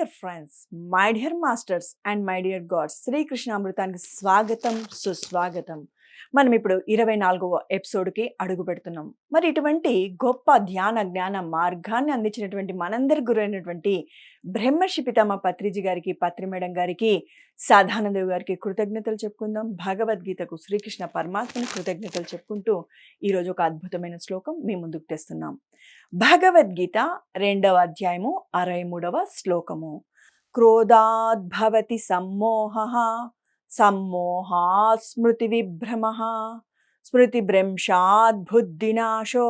Dear friends, my dear masters and my dear God's, Srikrishna అమృతానికి స్వాగతం, సుస్వాగతం. మనం ఇప్పుడు 24వ ఎపిసోడ్కి అడుగు పెడుతున్నాం. మరి ఇటువంటి గొప్ప ధ్యాన జ్ఞాన మార్గాన్ని అందించినటువంటి మనందరి గురైనటువంటి బ్రహ్మర్షి పితామహ పత్రిజీ గారికి, పత్రి మేడం గారికి, సాధానందేవ్ గారికి కృతజ్ఞతలు చెప్పుకుందాం. భగవద్గీతకు శ్రీకృష్ణ పరమాత్మని కృతజ్ఞతలు చెప్పుకుంటూ ఈరోజు ఒక అద్భుతమైన శ్లోకం మీ ముందుకు తెస్తున్నాం. భగవద్గీత 2వ అధ్యాయము 63వ శ్లోకము. క్రోధాద్భవతి సమ్మోహః, సమ్మోహాత్ స్మృతి విభ్రమః, స్మృతిభ్రంశాత్ బుద్ధినాశో,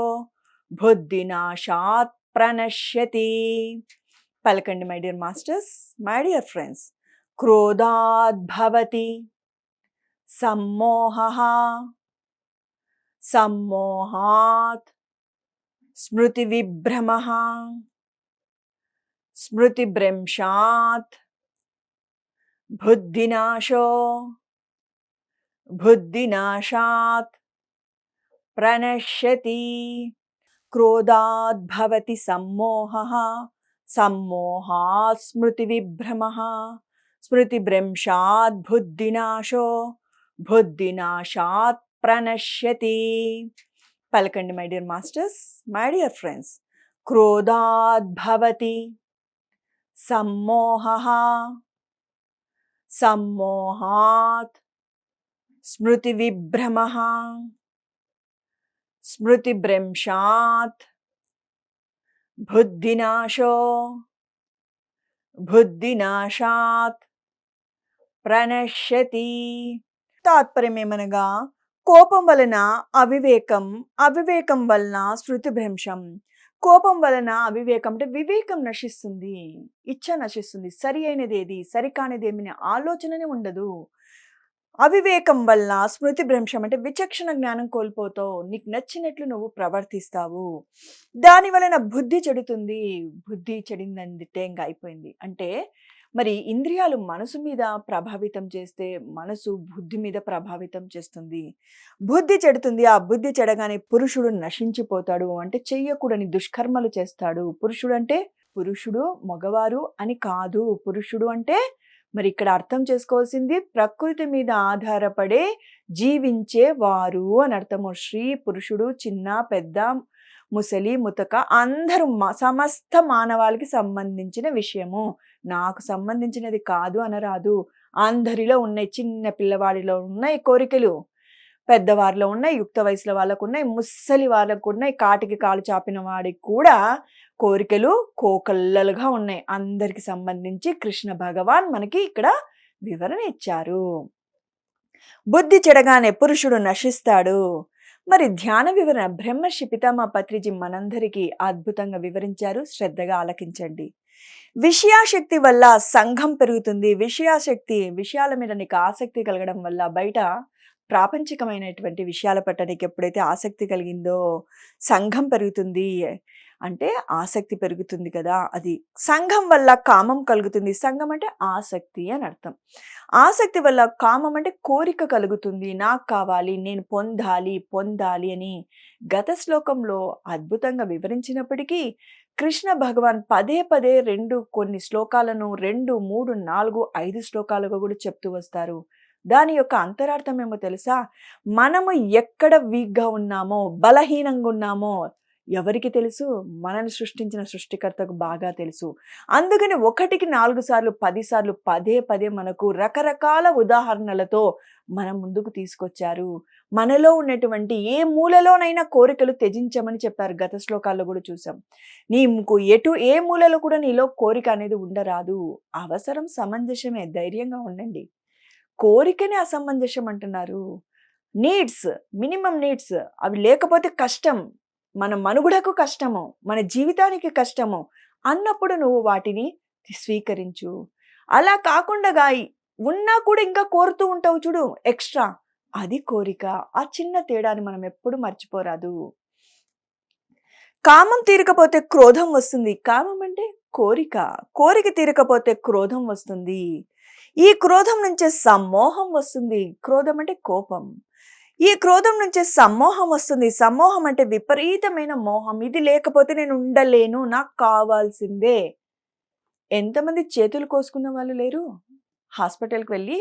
బుద్ధినాశాత్ ప్రణశ్యతి. పలకండి my dear masters, my dear friends. క్రోధాద్భవతి సమ్మోహః, సమ్మోహాత్ స్మృతి విభ్రమః, స్మృతిభ్రంశాత్ బుద్ధినాశో, బుద్ధినాశాత్ ప్రణశ్యతి. క్రోధాద్భవతి సమ్మోహః, సమ్మోహాత్ స్మృతి విభ్రమః, స్మృతిభ్రంశాత్ బుద్ధినాశో, బుద్ధినాశాత్ ప్రణశ్యతి. పలకండి my dear masters, my dear friends. క్రోధాద్భవతి సమ్మోహః, సమ్మోహాత్ స్మృతి విభ్రమః, స్మృతిభ్రంశాత్ బుద్ధినాశో, బుద్ధినాశాత్ ప్రణశ్యతి. తాత్పర్యం ఏమనగా, కోపం వలన అవివేకం, అవివేకం వలన స్మృతిభ్రంశం. కోపం వలన అవివేకం అంటే వివేకం నశిస్తుంది, ఇచ్చ నశిస్తుంది, సరి అయినది ఏది సరికానిది ఏమి ఆలోచననే ఉండదు. అవివేకం వల్ల స్మృతిభ్రంశం అంటే విచక్షణ జ్ఞానం కోల్పోతావు, నీకు నచ్చినట్లు నువ్వు ప్రవర్తిస్తావు. దాని వలన బుద్ధి చెడుతుంది. బుద్ధి చెడిందంటే ఇంకా అయిపోయింది. అంటే మరి ఇంద్రియాలు మనసు మీద ప్రభావితం చేస్తే మనసు బుద్ధి మీద ప్రభావితం చేస్తుంది. బుద్ధి చెడుతుంది. ఆ బుద్ధి చెడగానే పురుషుడు నశించిపోతాడు, అంటే చెయ్యకూడని దుష్కర్మలు చేస్తాడు. పురుషుడు అంటే పురుషుడు మగవారు అని కాదు. పురుషుడు అంటే మరి ఇక్కడ అర్థం చేసుకోవాల్సింది ప్రకృతి మీద ఆధారపడే జీవించే వారు అని అర్థము. స్త్రీ పురుషుడు, చిన్న పెద్ద, ముసలి ముతక అందరూ సమస్త మానవాళికి సంబంధించిన విషయము. నాకు సంబంధించినది కాదు అనరాదు. అందరిలో ఉన్నాయి. చిన్న పిల్లవాడిలో ఉన్నాయి కోరికలు, పెద్దవారిలో ఉన్నాయి, యుక్త వయసులో వాళ్ళకు ఉన్నాయి, ముసలి వాళ్ళకు ఉన్నాయి, కాటికి కాలు చాపిన వాడికి కూడా కోరికలు కోకల్లలుగా ఉన్నాయి. అందరికి సంబంధించి కృష్ణ భగవాన్ మనకి ఇక్కడ వివరణ ఇచ్చారు. బుద్ధి చెడగానే పురుషుడు నశిస్తాడు. మరి ధ్యాన వివరణ బ్రహ్మర్షి పితామహ పత్రిజీ మనందరికీ అద్భుతంగా వివరించారు. శ్రద్ధగా ఆలకించండి. విషయాశక్తి వల్ల సంఘం పెరుగుతుంది. విషయాశక్తి, విషయాల మీద నీకు ఆసక్తి కలగడం వల్ల బయట ప్రాపంచికమైనటువంటి విషయాల పట్ల నీకు ఎప్పుడైతే ఆసక్తి కలిగిందో సంఘం పెరుగుతుంది. అంటే ఆసక్తి పెరుగుతుంది కదా, అది. సంఘం వల్ల కామం కలుగుతుంది. సంఘం అంటే ఆసక్తి అని అర్థం. ఆసక్తి వల్ల కామం అంటే కోరిక కలుగుతుంది. నాకు కావాలి, నేను పొందాలి అని గత శ్లోకంలో అద్భుతంగా వివరించినప్పటికీ కృష్ణ భగవాన్ పదే పదే కొన్ని శ్లోకాలను 2, 3, 4, 5 శ్లోకాలుగా కూడా చెప్తూ వస్తారు. దాని యొక్క అంతరార్థం ఏమో తెలుసా? మనము ఎక్కడ వీక్గా ఉన్నామో, బలహీనంగా ఉన్నామో ఎవరికి తెలుసు? మనల్ని సృష్టించిన సృష్టికర్తకు బాగా తెలుసు. అందుకని 1కి 4 సార్లు 10 సార్లు పదే మనకు రకరకాల ఉదాహరణలతో మన ముందుకు తీసుకొచ్చారు. మనలో ఉన్నటువంటి ఏ మూలలోనైనా కోరికలు త్యజించమని చెప్పారు. గత శ్లోకాల్లో కూడా చూసాం. నీకు ఏ మూలలో కూడా నీలో కోరిక అనేది ఉండరాదు. అవసరం సమంజసమే, ధైర్యంగా ఉండండి. కోరికనే అసమంజసం అంటున్నారు. నీడ్స్, మినిమం నీడ్స్, అవి లేకపోతే కష్టం, మన మనుగడకు కష్టము, మన జీవితానికి కష్టము అన్నప్పుడు నువ్వు వాటిని స్వీకరించు. అలా కాకుండా ఉన్నా కూడా ఇంకా కోరుతూ ఉంటావు చూడు ఎక్స్ట్రా, అది కోరిక. ఆ చిన్న తేడాని మనం ఎప్పుడు మర్చిపోరాదు. కామం తీరకపోతే క్రోధం వస్తుంది. కామం అంటే కోరిక. కోరిక తీరకపోతే క్రోధం వస్తుంది. ఈ క్రోధం నుంచే సమ్మోహం వస్తుంది. క్రోధం అంటే కోపం. ఈ క్రోధం నుంచే సమ్మోహం వస్తుంది. సమ్మోహం అంటే విపరీతమైన మోహం. ఇది లేకపోతే నేను ఉండలేను, నాకు కావాల్సిందే. ఎంతమంది చేతులు కోసుకున్న వాళ్ళు లేరు? హాస్పిటల్‌కి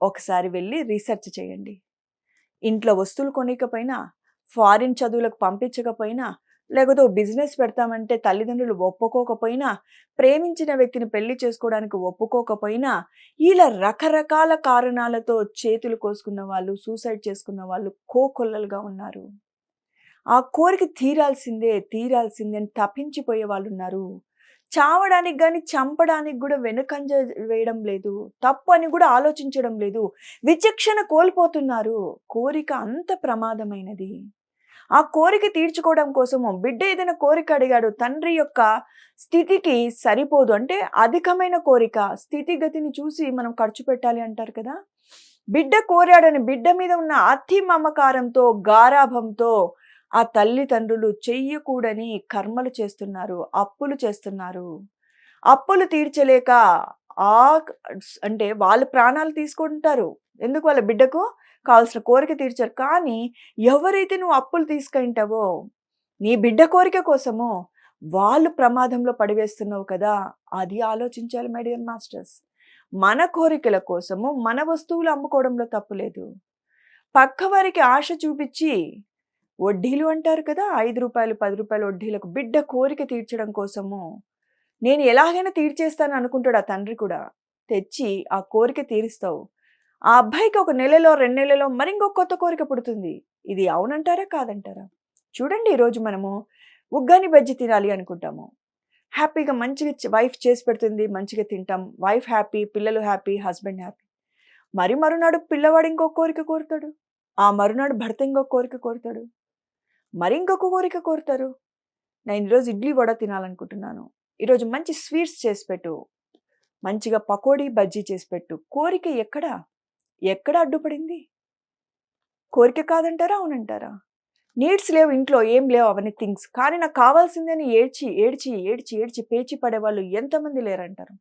ఒకసారి వెళ్ళి రీసెర్చ్ చేయండి. ఇంట్లో వస్తువులు కొనీయకపోయినా, ఫారిన్ చదువులకు పంపించకపోయినా, లేకపోతే ఓ బిజినెస్ పెడతామంటే తల్లిదండ్రులు ఒప్పుకోకపోయినా, ప్రేమించిన వ్యక్తిని పెళ్లి చేసుకోవడానికి ఒప్పుకోకపోయినా, ఇలా రకరకాల కారణాలతో చేతులు కోసుకున్న వాళ్ళు, సూసైడ్ చేసుకున్న వాళ్ళు కోకొల్లలుగా ఉన్నారు. ఆ కోరిక తీరాల్సిందే అని తపించిపోయే వాళ్ళున్నారు. చావడానికి గాని, చంపడానికి గూడా వెనుకంజ వేయడం లేదు. తప్పు అని గూడా ఆలోచించడం లేదు. విచక్షణ కోల్పోతున్నారు. కోరిక అంత ప్రమాదమైనది. ఆ కోరిక తీర్చుకోవడం కోసము బిడ్డ ఏదైనా కోరిక అడిగాడు. తండ్రి యొక్క స్థితికి సరిపోదు. అంటే అధికమైన కోరిక. స్థితిగతిని చూసి మనం ఖర్చు పెట్టాలి అంటారు కదా! బిడ్డ కోరాడని బిడ్డ మీద ఉన్న అతి మమకారంతో, గారాబంతో ఆ తల్లిదండ్రులు చెయ్యకూడని కర్మలు చేస్తున్నారు. అప్పులు చేస్తున్నారు. అప్పులు తీర్చలేక అంటే వాళ్ళు ప్రాణాలు తీసుకుంటారు. ఎందుకు వాళ్ళ బిడ్డకు కావాల్సిన కోరిక తీర్చారు. కానీ ఎవరైతే నువ్వు అప్పులు తీసుకుంటావో, నీ బిడ్డ కోరిక కోసమో వాళ్ళు ప్రమాదంలో పడివేస్తున్నావు కదా! అది ఆలోచించాలి మై డియర్ మాస్టర్స్. మన కోరికల కోసము మన వస్తువులు అమ్ముకోవడంలో తప్పు లేదు. పక్కవారికి ఆశ చూపిచ్చి వడ్డీలు అంటారు కదా! రూ. 5, రూ. 10 వడ్డీలకు బిడ్డ కోరిక తీర్చడం కోసము నేను ఎలాగైనా తీర్చేస్తాను అనుకుంటాడు ఆ తండ్రి కూడా. తెచ్చి ఆ కోరిక తీరుస్తావు. ఆ అబ్బాయికి ఒక నెలలో, 2 నెలలో మరింకొక కొత్త కోరిక పుడుతుంది. ఇది అవునంటారా? కాదంటారా? చూడండి ఈరోజు మనము ఉగ్గాని బజ్జీ తినాలి అనుకుంటాము. హ్యాపీగా మంచిగా వైఫ్ చేసి పెడుతుంది. మంచిగా తింటాం. వైఫ్ హ్యాపీ, పిల్లలు హ్యాపీ, హస్బెండ్ హ్యాపీ. మరునాడు పిల్లవాడు ఇంకొక కోరిక కోరుతాడు. ఆ మరునాడు భర్త ఇంకొక కోరిక కోరుతాడు. ఇంకొక కోరిక కోరుతారు. నేను ఈరోజు ఇడ్లీ వడ తినాలనుకుంటున్నాను. ఈరోజు మంచి స్వీట్స్ చేసి పెట్టు. మంచిగా పకోడీ, బజ్జీ చేసి పెట్టు. కోరిక ఎక్కడ అడ్డుపడింది? కోరిక కాదంటారా? అవునంటారా? నీడ్స్ లేవు ఇంట్లో, ఏం లేవు అవన్నీ థింగ్స్. కానీ నాకు కావాల్సిందని ఏడ్చి పేచి పడేవాళ్ళు ఎంతమంది లేరంటారు?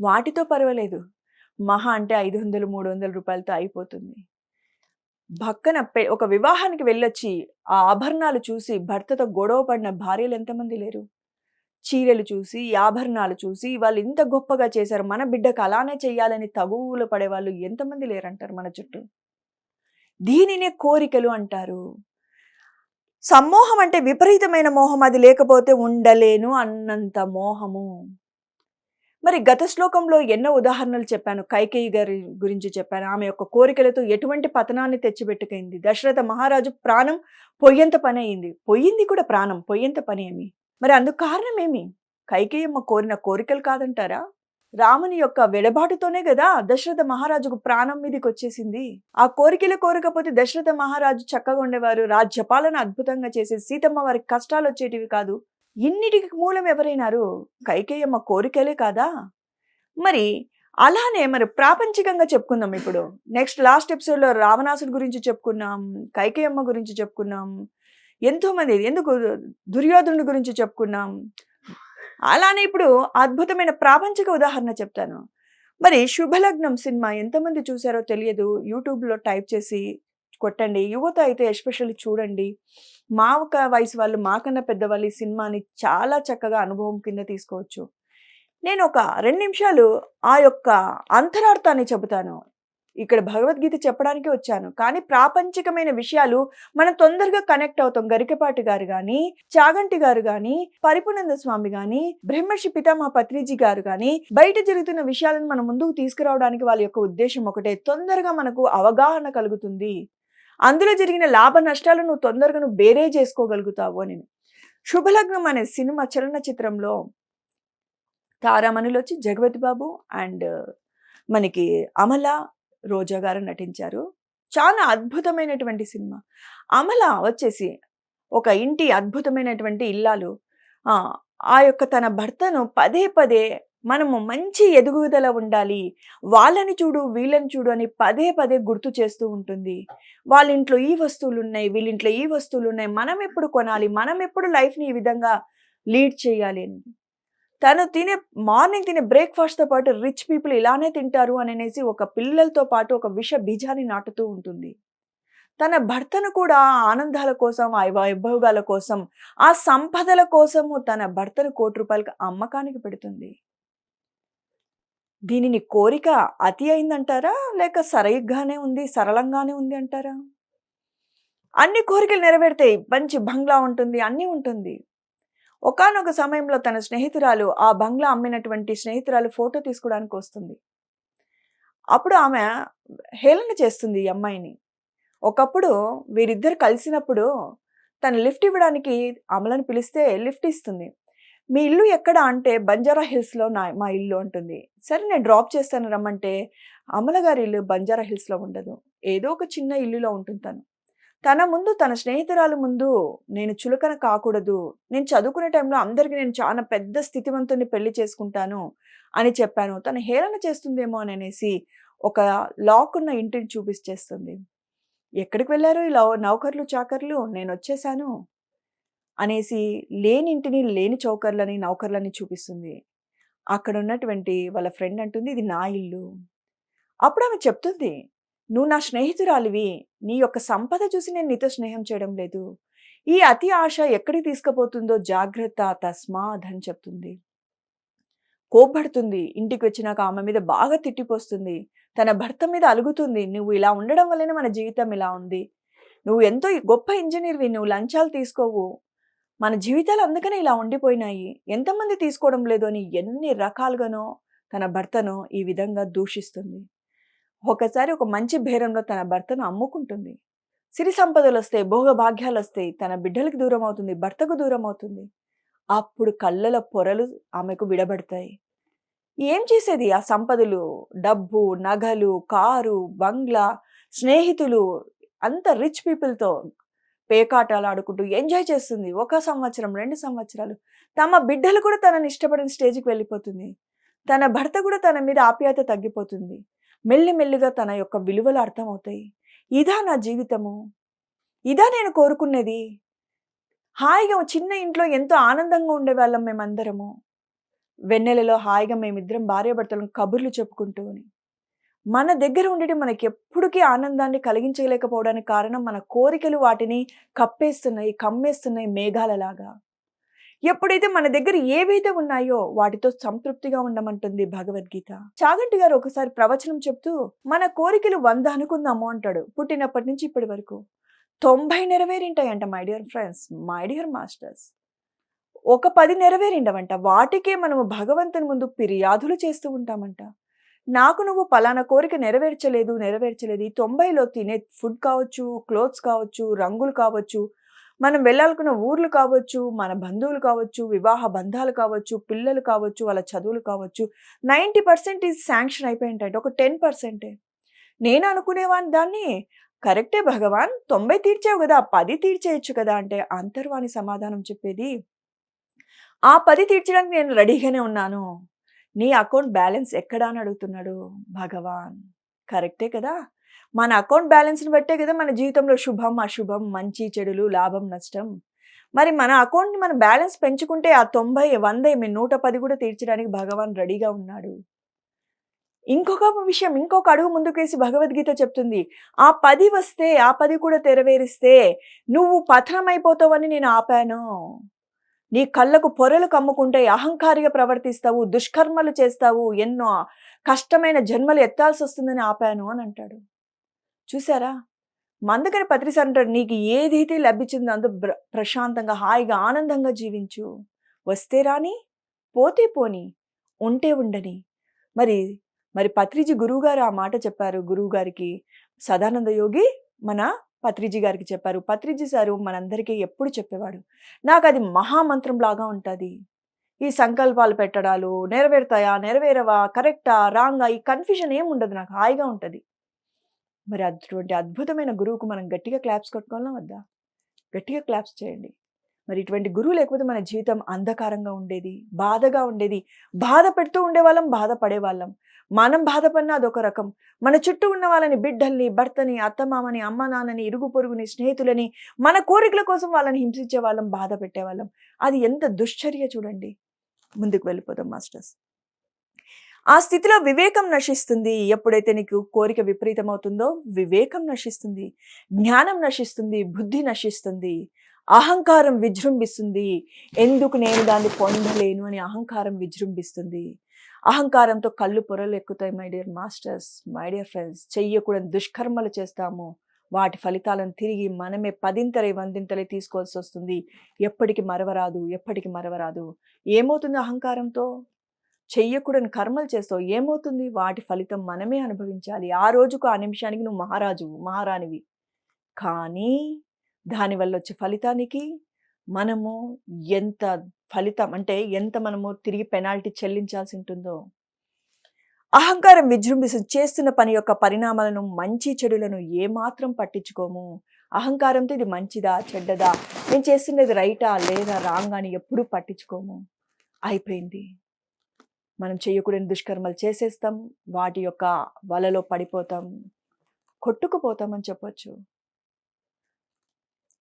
వాటితో పర్వాలేదు. మహా అంటే 500, 300 రూపాయలతో అయిపోతుంది. పక్కన ఒక వివాహానికి వెళ్ళొచ్చి ఆ ఆభరణాలు చూసి భర్తతో గొడవ పడిన భార్యలు ఎంతమంది లేరు? చీరలు చూసి, ఈ ఆభరణాలు చూసి వాళ్ళు ఇంత గొప్పగా చేశారు. మన బిడ్డకు అలానే చెయ్యాలని తగువులు పడేవాళ్ళు ఎంతమంది లేరంటారు మన చుట్టూ? దీనినే కోరికలు అంటారు. సమ్మోహం అంటే విపరీతమైన మోహం. అది లేకపోతే ఉండలేను అన్నంత మోహము. మరి గత శ్లోకంలో ఎన్నో ఉదాహరణలు చెప్పాను. కైకేయి గారి గురించి చెప్పాను. ఆమె యొక్క కోరికలతో ఎటువంటి పతనాన్ని తెచ్చిపెట్టుకైంది. దశరథ మహారాజు ప్రాణం పొయ్యంత పని అయింది. పొయ్యింది కూడా ప్రాణం, పొయ్యంత పని ఏమి. మరి అందుకు కారణమేమి? కైకేయమ్మ కోరిన కోరికలు కాదంటారా? రాముని యొక్క వెడబాటుతోనే గదా దశరథ మహారాజుకు ప్రాణం మీదకొచ్చేసింది. ఆ కోరికలు కోరకపోతే దశరథ మహారాజు చక్కగా ఉండేవారు. రాజ్యపాలన అద్భుతంగా చేసేది. సీతమ్మ వారికి కష్టాలొచ్చేటివి కాదు. ఇన్నిటికి మూలం ఎవరైనారు? కైకేయమ్మ కోరికలే కాదా? మరి అలానే మరి ప్రాపంచికంగా చెప్పుకుందాం ఇప్పుడు. నెక్స్ట్ లాస్ట్ ఎపిసోడ్‌లో రావణాసుడి గురించి చెప్పుకున్నాం. కైకేయమ్మ గురించి చెప్పుకున్నాం. ఎంతోమంది ఎందుకు దుర్యోధనుడి గురించి చెప్పుకున్నాం. అలానే ఇప్పుడు అద్భుతమైన ప్రాపంచిక ఉదాహరణ చెప్తాను. మరి 'శుభలగ్నం' సినిమా ఎంతమంది చూసారో తెలియదు. యూట్యూబ్‌లో టైప్ చేసి కొట్టండి. యువత అయితే ఎస్పెషల్లీ చూడండి. మా ఒక వయసు వాళ్ళు, మాకన్నా పెద్దవాళ్ళు ఈ సినిమాని చాలా చక్కగా అనుభవం కింద తీసుకోవచ్చు. నేను ఒక 2 నిమిషాలు ఆ యొక్క అంతరార్థాన్ని చెబుతాను. ఇక్కడ భగవద్గీత చెప్పడానికే వచ్చాను. కానీ ప్రాపంచికమైన విషయాలు మనం తొందరగా కనెక్ట్ అవుతాం. గరికపాటి గారు గాని, చాగంటి గారు గాని, పరిపూర్ణానంద స్వామి గాని, బ్రహ్మర్షి పితామహ పత్రిజీ గారు గాని, బయట జరుగుతున్న విషయాలను మన ముందుకు తీసుకురావడానికి వాళ్ళ యొక్క ఉద్దేశం ఒకటే. తొందరగా మనకు అవగాహన కలుగుతుంది. అందులో జరిగిన లాభ నష్టాలను తొందరగా బేరే చేసుకోగలుగుతావు అని. 'శుభలగ్నం' అనే సినిమా చలనచిత్రంలో తారామణులొచ్చి జగపతి బాబు అండ్ మనకి అమల, రోజా గారు నటించారు. చాలా అద్భుతమైనటువంటి సినిమా. అమల వచ్చేసి ఒక ఇంటి అద్భుతమైనటువంటి ఇల్లాలు. ఆ యొక్క తన భర్తను పదే పదే మనము మంచి ఎదుగుదల ఉండాలి. వాళ్ళని చూడు, వీళ్ళని చూడు అని పదే పదే గుర్తు చేస్తూ ఉంటుంది. వాళ్ళింట్లో ఈ వస్తువులున్నాయి, వీళ్ళింట్లో ఈ వస్తువులున్నాయి. మనం ఎప్పుడు కొనాలి? మనం ఎప్పుడు లైఫ్‌ని ఈ విధంగా లీడ్ చేయాలి అని. తను మార్నింగ్ తినే బ్రేక్‌ఫాస్ట్‌తో పాటు రిచ్ పీపుల్ ఇలానే తింటారు అననేసి ఒక పిల్లలతో పాటు ఒక విష బీజాన్ని నాటుతూ ఉంటుంది. తన భర్తను కూడా ఆ ఆనందాల కోసం, ఆ వైభోగాల కోసం, ఆ సంపదల కోసము తన భర్తను ₹1,00,00,000కి అమ్మకానికి పెడుతుంది. దీనిని కోరిక అతి అయిందంటారా? లేక సరైగ్గానే ఉంది, సరళంగానే ఉంది అంటారా? అన్ని కోరికలు నెరవేరుతాయి. మంచి బంగ్లా ఉంటుంది, అన్నీ ఉంటుంది. ఒకానొక సమయంలో తన స్నేహితురాలు, ఆ బంగ్లా అమ్మినటువంటి స్నేహితురాలు ఫోటో తీసుకోవడానికొస్తుంది. అప్పుడు ఆమె హేళన చేస్తుంది ఈ అమ్మాయిని. ఒకప్పుడు వీరిద్దరు కలిసినప్పుడు తను లిఫ్ట్ ఇవ్వడానికి అమలని పిలిస్తే లిఫ్ట్ ఇస్తుంది. "మీ ఇల్లు ఎక్కడ?" అంటే "బంజారా హిల్స్‌లో మా ఇల్లు" అంటుంది. సరే నేను డ్రాప్ చేస్తాను రమ్మంటే, అమల గారి ఇల్లు బంజారా హిల్స్‌లో ఉండదు. ఏదో ఒక చిన్న ఇల్లులో ఉంటుంది తను. తన ముందు తన స్నేహితురాలు ముందు నేను చులకన కాకూడదు. నేను చదువుకునే టైంలో అందరికి నేను చాలా పెద్ద స్థితివంతుడిని పెళ్లి చేసుకుంటాను అని చెప్పాను. తను హేళన చేస్తుందేమో అననేసి ఒక లాక్ ఉన్న ఇంటిని చూపించేస్తుంది. ఎక్కడికి వెళ్లారు ఈ నౌకర్లు, చాకర్లు? నేనొచ్చేసాను అనేసి లేని ఇంటిని, లేని చౌకర్లని, నౌకర్లని చూపిస్తుంది. అక్కడున్నటువంటి వాళ్ళ ఫ్రెండ్ అంటుంది, "ఇది నా ఇల్లు." అప్పుడామె చెప్తుంది, "నువ్వు నా స్నేహితురాలివి. నీ యొక్క సంపద చూసి నేను నీతో స్నేహం చేయడం లేదు. ఈ అతి ఆశ ఎక్కడికి తీసుకుపోతుందో జాగ్రత్త తస్మాద్" అని చెప్తుంది. కోప్పడుతుంది. ఇంటికి వచ్చినాక ఆమె మీద బాగా తిట్టిపోస్తుంది. తన భర్త మీద అలుగుతుంది. "నువ్వు ఇలా ఉండడం వల్లనే మన జీవితం ఇలా ఉంది. నువ్వు ఎంతో గొప్ప ఇంజినీర్‌వి. నువ్వు లంచాలు తీసుకోవు. మన జీవితాలు అందుకనే ఇలా ఉండిపోయినాయి. ఎంతమంది తీసుకోవడం లేదు" అని ఎన్ని రకాలుగానో తన భర్తను ఈ విధంగా దూషిస్తుంది. ఒకసారి ఒక మంచి బేరంలో తన భర్తను అమ్ముకుంటుంది. సిరి సంపదలొస్తాయి, భోగభాగ్యాలొస్తాయి. తన బిడ్డలకి దూరమవుతుంది, భర్తకు దూరమవుతుంది. అప్పుడు కళ్ళలో పొరలు ఆమెకు విడబడతాయి. ఏం చేసేది ఆ సంపదలు? డబ్బు, నగలు, కారు, బంగ్లా, స్నేహితులు, అంత రిచ్ పీపుల్‌తో పేకాటాలు ఆడుకుంటూ ఎంజాయ్ చేస్తుంది. 1 సంవత్సరం, 2 సంవత్సరాలు. తమ బిడ్డలు కూడా తనని ఇష్టపడని స్టేజ్‌కి వెళ్ళిపోతుంది. తన భర్త కూడా తన మీద ఆప్యాయత తగ్గిపోతుంది. మెల్లి మెల్లిగా తన యొక్క విలువలు అర్థమవుతాయి. ఇదా నా జీవితము? ఇదా నేను కోరుకునేది? హాయిగా చిన్న ఇంట్లో ఎంతో ఆనందంగా ఉండేవాళ్ళం మేమందరము. వెన్నెలలో హాయిగా మేమిద్దరం భార్యాభర్తలం కబుర్లు చెప్పుకుంటూ అని. మన దగ్గర ఉండేటి మనకెప్పుడుకీ ఆనందాన్ని కలిగించలేకపోవడానికి కారణం మన కోరికలు వాటిని కప్పేస్తున్నాయి, కమ్మేస్తున్నాయి మేఘాలలాగా. ఎప్పుడైతే మన దగ్గర ఏవైతే ఉన్నాయో వాటితో సంతృప్తిగా ఉండమంటుంది భగవద్గీత. చాగంటి గారు ఒకసారి ప్రవచనం చెప్తూ మన కోరికలు 100 అనుకుందాము అంటాడు. పుట్టినప్పటి నుంచి ఇప్పటి వరకు 90 నెరవేరింటాయంట my dear friends, my dear masters. ఒక 10 నెరవేరిండవంట. వాటికే మనము భగవంతుని ముందు ఫిర్యాదులు చేస్తూ ఉంటామంట. నాకు నువ్వు పలానా కోరిక నెరవేర్చలేదు, నెరవేర్చలేదు. ఈ 90లో తినే ఫుడ్ కావచ్చు, క్లోత్స్ కావచ్చు, రంగులు కావచ్చు, మనం వెళ్ళాలనుకున్న ఊర్లు కావచ్చు, మన బంధువులు కావచ్చు, వివాహ బంధాలు కావచ్చు, పిల్లలు కావచ్చు, వాళ్ళ చదువులు కావచ్చు. 90% శాంక్షన్ అయిపోయింటాయంట. ఒక 10%. నేను అనుకునేవాడిని దాన్ని, కరెక్టే భగవాన్ 90 తీర్చావు గదా! 10 తీర్చేయొచ్చు కదా! అంటే అంతర్వాణి సమాధానం చెప్పేది, ఆ 10 తీర్చడానికి నేను రెడీగానే ఉన్నాను. నీ అకౌంట్ బ్యాలెన్స్ ఎక్కడా అని అడుగుతున్నాడు భగవాన్. కరెక్టే కదా! మన అకౌంట్ బ్యాలెన్స్‌ని బట్టే కదా మన జీవితంలో శుభం, అశుభం, మంచి, చెడులు, లాభం, నష్టం. మరి మన అకౌంట్‌ని మన బ్యాలెన్స్ పెంచుకుంటే ఆ 90, 100 ఏమి 110 కూడా తీర్చడానికి భగవాన్ రెడీగా ఉన్నాడు. ఇంకొక విషయం, ఇంకొక అడుగు ముందుకేసి భగవద్గీత చెప్తుంది. ఆ 10 వస్తే, ఆ 10 కూడా నెరవేరిస్తే నువ్వు పతనమైపోతావని నేను ఆపాను. నీ కళ్ళకు పొరలు కమ్ముకుంటాయి, అహంకారిగా ప్రవర్తిస్తావు, దుష్కర్మలు చేస్తావు, ఎన్నో కష్టమైన జన్మలు ఎత్తాల్సొస్తుందని ఆపాను అని అంటాడు. చూసారా? అందుకని పత్రిసారి అంటాడు, నీకు ఏదైతే లభించిందో అందులో ప్రశాంతంగా, హాయిగా, ఆనందంగా జీవించు. వస్తే రాని, పోతే పోని, ఉంటే ఉండని. మరి మరి పత్రిజీ గురువుగారు ఆ మాట చెప్పారు. గురువుగారికి సదానంద యోగి మన పత్రిజీ గారికి చెప్పారు. పత్రిజీ సారు మనందరికీ ఎప్పుడు చెప్పేవాడు, నాకది మహామంత్రంలాగా ఉంటది. ఈ సంకల్పాలు పెట్టడాలు, నెరవేరుతాయా? నెరవేరవా? కరెక్టా? రాంగా? ఈ కన్‌ఫ్యూజన్ ఏముండదు, నాకు హాయిగా ఉంటది. మరి అటువంటి అద్భుతమైన గురువుకు మనం గట్టిగా క్లాప్స్ కొట్టుకోవాలా వద్దా? గట్టిగా క్లాప్స్ చేయండి. మరి ఇటువంటి గురువు లేకపోతే మన జీవితం అంధకారంగా ఉండేది, బాధగా ఉండేది. బాధ పెడుతూ ఉండేవాళ్ళం, బాధపడేవాళ్ళం. మనం బాధపడినా అదొక రకం. మన చుట్టూ ఉన్న వాళ్ళని, బిడ్డల్ని, భర్తని, అత్తమామని, అమ్మ నాన్నని, ఇరుగు పొరుగుని, స్నేహితులని, మన కోరికల కోసం వాళ్ళని హింసించే వాళ్ళం, బాధ పెట్టేవాళ్ళం. అది ఎంత దుశ్చర్య చూడండి. ముందుకు వెళ్ళిపోదాం మాస్టర్స్. ఆ స్థితిలో వివేకం నశిస్తుంది. ఎప్పుడైతే నీకు కోరిక విపరీతమవుతుందో వివేకం నశిస్తుంది, జ్ఞానం నశిస్తుంది, బుద్ధి నశిస్తుంది, అహంకారం విజృంభిస్తుంది. ఎందుకు నేను దాన్ని పొందలేను అని అహంకారం విజృంభిస్తుంది. అహంకారంతో కళ్ళు పొరలు ఎక్కుతాయి my dear masters, my dear friends. చెయ్యకూడని దుష్కర్మలు చేస్తాము. వాటి ఫలితాలను తిరిగి మనమే పదింతలై వందింతలై తీసుకోవాల్సి వస్తుంది. ఎప్పటికి మరవరాదు, ఎప్పటికి మరవరాదు. ఏమవుతుంది అహంకారంతో? చెయ్యకూడని కర్మలు చేస్తావు. ఏమవుతుంది? వాటి ఫలితం మనమే అనుభవించాలి. ఆ రోజుకు, ఆ నిమిషానికి నువ్వు మహారాజువు, మహారాణివి. కానీ దానివల్ల వచ్చే ఫలితానికి మనము ఎంత ఫలితం అంటే ఎంత మనము తిరిగి పెనాల్టీ చెల్లించాల్సి ఉంటుందో. అహంకారం విజృంభిస్తుంది. చేస్తున్న పని యొక్క పరిణామాలను, మంచి చెడులను ఏమాత్రం పట్టించుకోము. అహంకారంతో ఇది మంచిదా, చెడ్డదా, నేను చేస్తున్నది రైటా లేదా రాంగా అని ఎప్పుడూ పట్టించుకోము. అయిపోయింది. మనం చేయకూడని దుష్కర్మలు చేసేస్తాం. వాటి యొక్క వలలో పడిపోతాం, కొట్టుకుపోతామని చెప్పొచ్చు.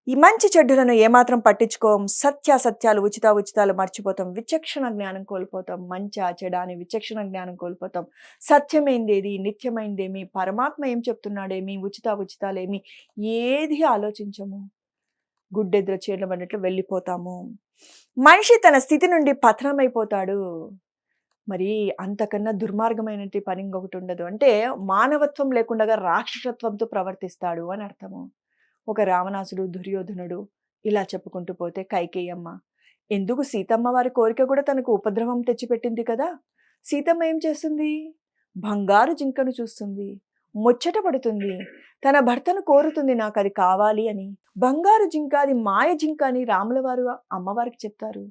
ఈ మంచి చెడ్డలను ఏమాత్రం పట్టించుకోం. సత్యాసత్యాలు, ఉచితాలు మర్చిపోతాం. విచక్షణ జ్ఞానం కోల్పోతాం. మంచా చెడా అని విచక్షణ జ్ఞానం కోల్పోతాం. సత్యమైందేది, నిత్యమైందేమి, పరమాత్మ ఏం చెప్తున్నాడేమి, ఉచితాలేమి ఏది ఆలోచించము. గుడ్డెద్ర చేరబడినట్లు వెళ్ళిపోతాము. మనిషి తన స్థితి నుండి పతనమైపోతాడు. మరి అంతకన్నా దుర్మార్గమైనటి పని ఇంకొకటి ఉండదు. అంటే మానవత్వం లేకుండా రాక్షసత్వంతో ప్రవర్తిస్తాడు అని అర్థము. ఒక రావణాసుడు, దుర్యోధనుడు ఇలా చెప్పుకుంటూ పోతే కైకేయమ్మ. ఎందుకు సీతమ్మ వారి కోరిక కూడా తనకు ఉపద్రవం తెచ్చిపెట్టింది కదా. సీతమ్మ ఏం చేస్తుంది? బంగారు జింకను చూస్తుంది, ముచ్చట పడుతుంది, తన భర్తను కోరుతుంది నాకు అది కావాలి అని. బంగారు జింక అది మాయ జింక అని రాముల వారు అమ్మవారికి చెప్తారు.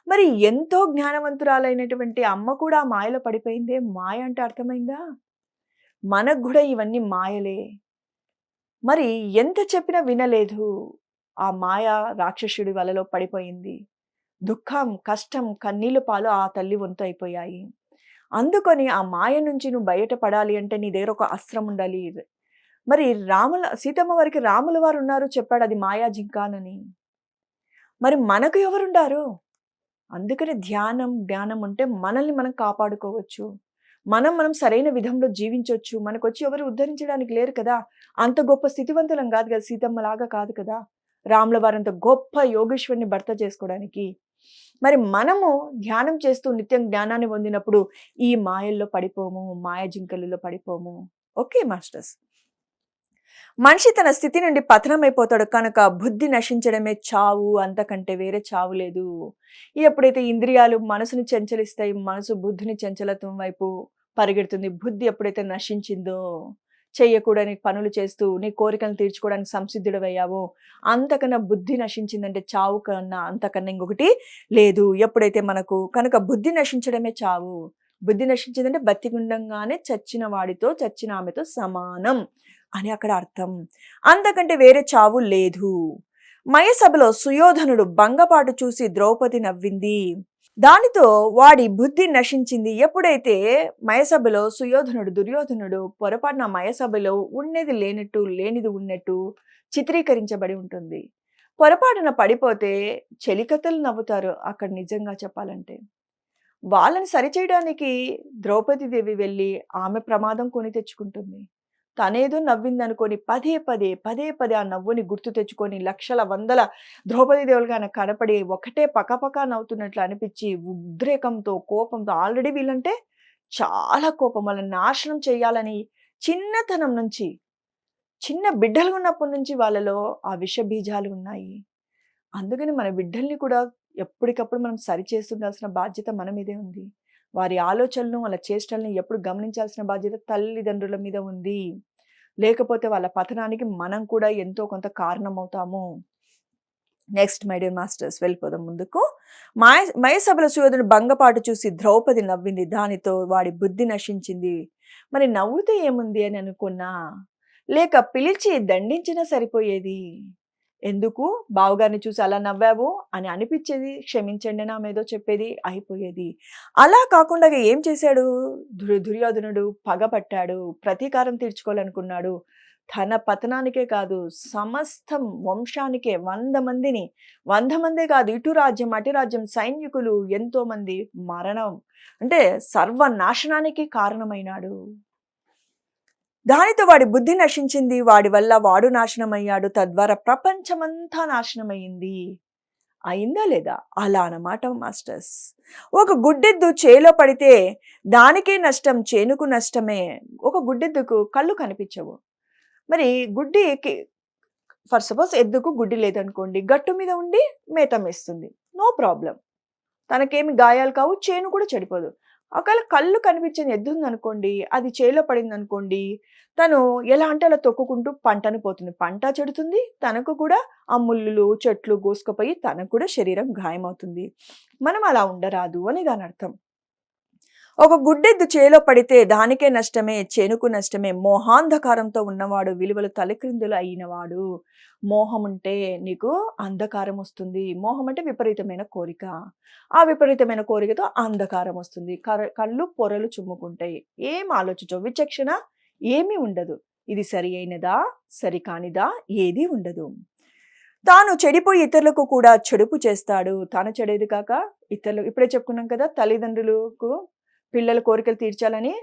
మరి ఎంతో జ్ఞానవంతురాలైనటువంటి అమ్మ కూడా ఆ మాయలో పడిపోయిందే. మాయ అంటే అర్థమైందా? మనకు కూడా ఇవన్నీ మాయలే. మరి ఎంత చెప్పినా వినలేదు. ఆ మాయ రాక్షసుడి వలలో పడిపోయింది. దుఃఖం, కష్టం, కన్నీళ్ల పాలు ఆ తల్లి వంతు అయిపోయాయి. అందుకని ఆ మాయ నుంచి నువ్వు బయటపడాలి అంటే నీ దగ్గర ఒక అస్త్రం ఉండాలి. మరి సీతమ్మ వారికి రాముల వారు ఉన్నారు చెప్పాడు అది మాయా జింకానని. మరి మనకు ఎవరుండారు? అందుకని ధ్యానం, జ్ఞానం ఉంటే మనల్ని మనం కాపాడుకోవచ్చు. మనం సరైన విధంలో జీవించొచ్చు. మనకొచ్చి ఎవరు ఉద్ధరించడానికి లేరు కదా. అంత గొప్ప స్థితివంతులం కాదు కదా, సీతమ్మలాగా కాదు కదా. రాముల వారంత గొప్ప యోగేశ్వరుని భర్త చేసుకోవడానికి. మరి మనము ధ్యానం చేస్తూ నిత్యం జ్ఞానాన్ని పొందినప్పుడు ఈ మాయల్లో పడిపోము, మాయ జింకలలో పడిపోము. Okay masters. మనిషి తన స్థితి నుండి పతనమైపోతాడు కనుక బుద్ధి నశించడమే చావు, అంతకంటే వేరే చావు లేదు. ఎప్పుడైతే ఇంద్రియాలు మనసుని చంచలిస్తాయి, మనసు బుద్ధిని చంచలత్వం వైపు పరిగెడుతుంది. బుద్ధి ఎప్పుడైతే నశించిందో, చెయ్యకూడని పనులు చేస్తూ నీ కోరికలను తీర్చుకోవడానికి సంసిద్ధుడవయ్యావో, అంతకన్నా బుద్ధి నశించిందంటే చావు కన్నా అంతకన్నా ఇంకొకటి లేదు. ఎప్పుడైతే మనకు కనుక బుద్ధి నశించడమే చావు. బుద్ధి నశించిందంటే బతికుండంగానే చచ్చిన వాడితో, చచ్చిన ఆమెతో సమానం అని అక్కడ అర్థం. అంతకంటే వేరే చావు లేదు. మయసభలో సుయోధనుడు భంగపాటు చూసి ద్రౌపది నవ్వింది. దానితో వాడి బుద్ధి నశించింది. ఎప్పుడైతే మయసభలో దుర్యోధనుడు పొరపాటున మయసభలో ఉన్నది లేనట్టు, లేనిది ఉన్నట్టు చిత్రీకరించబడి ఉంటుంది. పొరపాటున పడిపోతే చెలికత్తలు నవ్వుతారు అక్కడ నిజంగా చెప్పాలంటే. వాళ్ళని సరిచేయడానికి ద్రౌపదీదేవి వెళ్ళి ఆమె ప్రమాదం కొని తెచ్చుకుంటుంది. తనేదో నవ్విందనుకొని పదే పదే ఆ నవ్వుని గుర్తు తెచ్చుకొని లక్షల వందల ద్రౌపదీదేవులుగా ఆయన కనపడి ఒకటే పకపకా నవ్వుతున్నట్లు అనిపించి ఉద్రేకంతో, కోపంతో, ఆల్రెడీ వీళ్ళంటే చాలా కోపం, వాళ్ళని నాశనం చేయాలని చిన్నతనం నుంచి, చిన్న బిడ్డలు ఉన్నప్పటి నుంచి వాళ్ళలో ఆ విష బీజాలు ఉన్నాయి. అందుకని మన బిడ్డల్ని కూడా ఎప్పటికప్పుడు మనం సరిచేస్తుండాల్సిన బాధ్యత మన మీదే ఉంది. వారి ఆలోచనలను, వాళ్ళ చేష్టల్ని ఎప్పుడు గమనించాల్సిన బాధ్యత తల్లిదండ్రుల మీద ఉంది. లేకపోతే వాళ్ళ పతనానికి మనం కూడా ఎంతో కొంత కారణమవుతాము. నెక్స్ట్ మై డియర్ మాస్టర్స్ వెళ్ళిపోదాం ముందుకు. మయసభల సుయోధుడు భంగపాటు చూసి ద్రౌపది నవ్వింది. దానితో వాడి బుద్ధి నశించింది. మరి నవ్వుతే ఏముంది అని అనుకున్నా, లేక పిలిచి దండించినా సరిపోయేది. ఎందుకు బావగారిని చూసి అలా నవ్వావు అని అనిపించేది. క్షమించండి నా మీదో చెప్పేది, అయిపోయేది. అలా కాకుండా ఏం చేశాడు దుర్యోధనుడు? పగపట్టాడు, ప్రతీకారం తీర్చుకోవాలనుకున్నాడు. తన పతనానికే కాదు, సమస్తం వంశానికే 100 మందే కాదు, ఇటు రాజ్యం, అటు రాజ్యం, సైనికులు ఎంతోమంది మరణం అంటే సర్వనాశనానికి కారణమైనాడు. దానితో వాడి బుద్ధి నశించింది. వాడి వల్ల వాడు నాశనమయ్యాడు. తద్వారా ప్రపంచమంతా నాశనమయ్యింది. అయిందా లేదా? అలా అన్నమాట మాస్టర్స్. ఒక గుడ్డెద్దు చేలో పడితే దానికే నష్టం, చేనుకు నష్టమే. ఒక గుడ్డెద్దుకు కళ్ళు కనిపించవు. మరి గుడ్డికి ఫర్ సపోజ్ ఎద్దుకు గుడ్డి లేదనుకోండి, గట్టు మీద ఉండి మేత మేస్తుంది. No problem. తనకేమి గాయాలు కావు, చేను కూడా చెడిపోదు. ఒకవేళ కళ్ళు కనిపించని ఎద్దు ఉందనుకోండి, అది చేలో పడిందనుకోండి, తను ఎలా అంటే అలా తొక్కుకుంటూ పంటను పోతుంది. పంట చెడుతుంది, తనకు కూడా ఆ ముళ్ళులు, చెట్లు కోసుకుపోయి తనకు కూడా శరీరం గాయమవుతుంది. మనం అలా ఉండరాదు అని దాని అర్థం. ఒక గుడ్డెద్దు చేలో పడితే దానికే నష్టమే, చేనుకు నష్టమే. మోహాంధకారంతో ఉన్నవాడు విలువలు తలక్రిందులు అయినవాడు. మోహం ఉంటే నీకు అంధకారం వస్తుంది. మోహం అంటే విపరీతమైన కోరిక. ఆ విపరీతమైన కోరికతో అంధకారం వస్తుంది. కళ్ళు పొరలు చుమ్ముకుంటాయి. ఏం ఆలోచించవు, విచక్షణ ఏమీ ఉండదు. ఇది సరి అయినదా, సరి కానిదా ఏదీ ఉండదు. తాను చెడిపోయి ఇతరులకు కూడా చెడుపు చేస్తాడు. తాను చెడేది కాక ఇతరులు, ఇప్పుడే చెప్పుకున్నాం కదా, తల్లిదండ్రులకు పిల్లల కోరికలు తీర్చాలని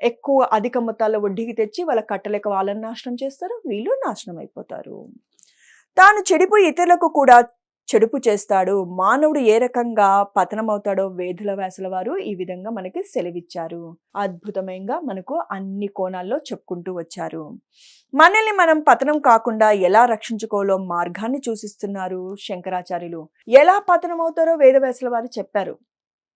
ఎక్కువ అధిక మొత్తాల్లో వడ్డీకి తెచ్చి వాళ్ళకి కట్టలేక వాళ్ళని నాశనం చేస్తారు, వీళ్ళు నాశనం అయిపోతారు. తాను చెడిపోయి ఇతరులకు కూడా చెడుపు చేస్తాడు. మానవుడు ఏ రకంగా పతనమవుతాడో వేదుల వ్యాసుల వారు ఈ విధంగా మనకి సెలవిచ్చారు. అద్భుతమైనగా మనకు అన్ని కోణాల్లో చెప్పుకుంటూ వచ్చారు. మనల్ని మనం పతనం కాకుండా ఎలా రక్షించుకోవాలో మార్గాన్ని సూచిస్తున్నారు శంకరాచార్యులు. ఎలా పతనమవుతారో వేదవ్యాసుల వారు చెప్పారు.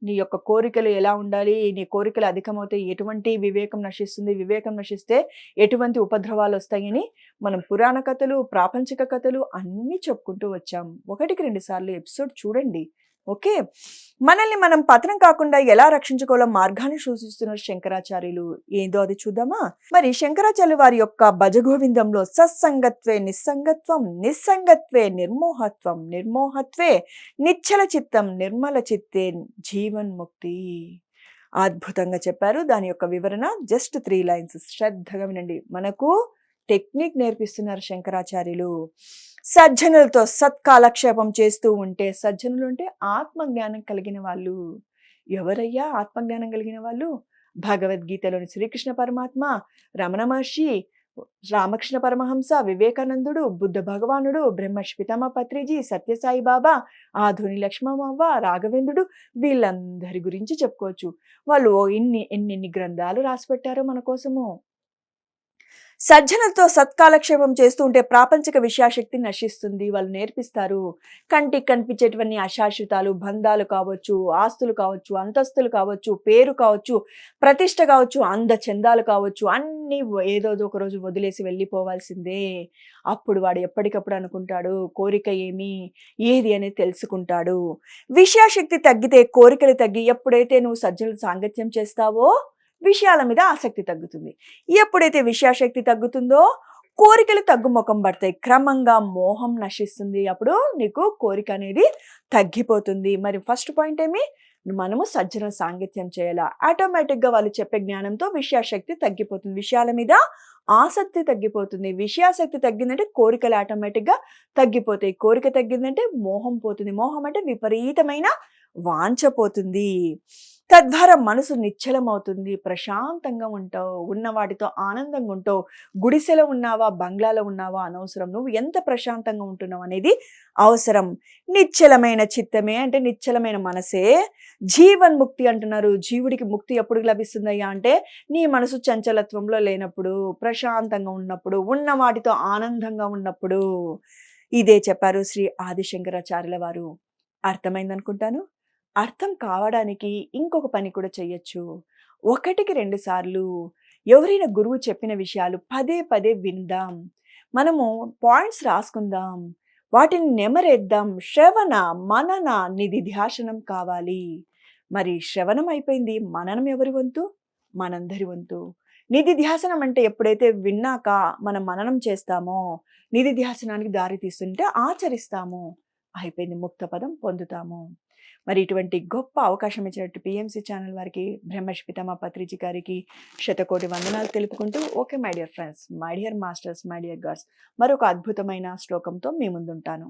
నీ యొక్క కోరికలు ఎలా ఉండాలి, నీ కోరికలు అధికమవుతే ఎటువంటి వివేకం నశిస్తుంది, వివేకం నశిస్తే ఎటువంటి ఉపద్రవాలు వస్తాయని మనం పురాణ కథలు, ప్రాపంచిక కథలు అన్నీ చెప్పుకుంటూ వచ్చాం. 1-2 సార్లు ఎపిసోడ్ చూడండి. ఓకే, మనల్ని మనం పతనం కాకుండా ఎలా రక్షించుకోవాలో మార్గాన్ని సూచిస్తున్నారు శంకరాచార్యులు. ఏదో అది చూద్దామా? మరి శంకరాచార్యులు వారి యొక్క భజగోవిందంలో సత్సంగత్వే నిస్సంగత్వం, నిస్సంగత్వే నిర్మోహత్వం, నిర్మోహత్వే నిశ్చల చిత్తం, నిర్మల చిత్తే జీవన్ముక్తి అద్భుతంగా చెప్పారు. దాని యొక్క వివరణ జస్ట్ 3 లైన్స్. శ్రద్ధగా వినండి. మనకు టెక్నిక్ నేర్పిస్తున్నారు శంకరాచార్యులు. సజ్జనులతో సత్కాలక్షేపం చేస్తూ ఉంటే, సజ్జనులు అంటే ఆత్మజ్ఞానం కలిగిన వాళ్ళు. ఎవరయ్యా ఆత్మజ్ఞానం కలిగిన వాళ్ళు? భగవద్గీతలోని శ్రీకృష్ణ పరమాత్మ, రమణ మహర్షి, రామకృష్ణ పరమహంస, వివేకానందుడు, బుద్ధ భగవానుడు, బ్రహ్మర్షి పితామహ పత్రిజీ, సత్యసాయి బాబా, ఆధుని లక్ష్మవ్వ, రాఘవేంద్రుడు, వీళ్ళందరి గురించి చెప్పుకోవచ్చు. వాళ్ళు ఎన్ని గ్రంథాలు రాసిపెట్టారో మన కోసము. సజ్జనులతో సత్కాలక్షేపం చేస్తూ ఉంటే ప్రాపంచిక విషయాశక్తి నశిస్తుంది. వాళ్ళు నేర్పిస్తారు. కంటికి కనిపించేటువంటి అశాశ్వతాలు, బంధాలు కావచ్చు, ఆస్తులు కావచ్చు, అంతస్తులు కావచ్చు, పేరు కావచ్చు, ప్రతిష్ట కావచ్చు, అందచందాలు కావచ్చు, అన్నీ ఏదో ఒక రోజు వదిలేసి వెళ్ళిపోవాల్సిందే. అప్పుడు వాడు ఎప్పటికప్పుడు అనుకుంటాడు కోరిక ఏది అనేది తెలుసుకుంటాడు. విషయాశక్తి తగ్గితే కోరికలు తగ్గి, ఎప్పుడైతే నువ్వు సజ్జనుల సాంగత్యం చేస్తావో విషయాల మీద ఆసక్తి తగ్గుతుంది. ఎప్పుడైతే విషయాశక్తి తగ్గుతుందో కోరికలు తగ్గుముఖం పడతాయి. క్రమంగా మోహం నశిస్తుంది. అప్పుడు నీకు కోరిక అనేది తగ్గిపోతుంది. మరి ఫస్ట్ పాయింట్ మనము సజ్జన సాంగత్యం చేయాలా. ఆటోమేటిక్గా వాళ్ళు చెప్పే జ్ఞానంతో విషయాశక్తి తగ్గిపోతుంది. విషయాల మీద ఆసక్తి తగ్గిపోతుంది. విషయాశక్తి తగ్గిందంటే కోరికలు ఆటోమేటిక్గా తగ్గిపోతాయి. కోరిక తగ్గిందంటే మోహం పోతుంది. మోహం అంటే విపరీతమైన వాంఛ పోతుంది. తద్వారా మనసు నిశ్చలమవుతుంది. ప్రశాంతంగా ఉంటావు. ఉన్న వాటితో ఆనందంగా ఉంటావు. గుడిసెలో ఉన్నావా, బంగ్లాలో ఉన్నావా అనవసరం. నువ్వు ఎంత ప్రశాంతంగా ఉంటున్నావు అనేది అవసరం. నిశ్చలమైన చిత్తమే అంటే నిశ్చలమైన మనసే జీవన్ముక్తి అంటున్నారు. జీవుడికి ముక్తి ఎప్పుడు లభిస్తుందయ్యా అంటే నీ మనసు చంచలత్వంలో లేనప్పుడు, ప్రశాంతంగా ఉన్నప్పుడు, ఉన్న వాటితో ఆనందంగా ఉన్నప్పుడు. ఇదే చెప్పారు శ్రీ ఆదిశంకరాచార్యుల వారు. అర్థమైందనుకుంటాను. అర్థం కావడానికి ఇంకొక పని కూడా చెయ్యొచ్చు. 1-2 సార్లు ఎవరైనా గురువు చెప్పిన విషయాలు పదే పదే విందాం. మనము పాయింట్స్ రాసుకుందాం. వాటిని నెమరేద్దాం. శ్రవణ, మనన, నిధిధ్యాసనం కావాలి. మరి శ్రవణం అయిపోయింది. మననం ఎవరి వంతు? మనందరి వంతు. నిధిధ్యాసనం అంటే ఎప్పుడైతే విన్నాక మనం మననం చేస్తామో, నిధిధ్యాసనానికి దారి తీస్తుంటే ఆచరిస్తాము. అయిపోయింది. ముక్త పదం పొందుతాము. మరి ఇటువంటి గొప్ప అవకాశం ఇచ్చినట్టు పిఎంసి ఛానల్ వారికి, బ్రహ్మర్షి పితామహ పత్రిజీ గారికి శతకోటి వందనాలు తెలుపుకుంటూ, okay my dear friends, my dear masters, my dear God's, మరొక అద్భుతమైన శ్లోకంతో మీ ముందుంటాను.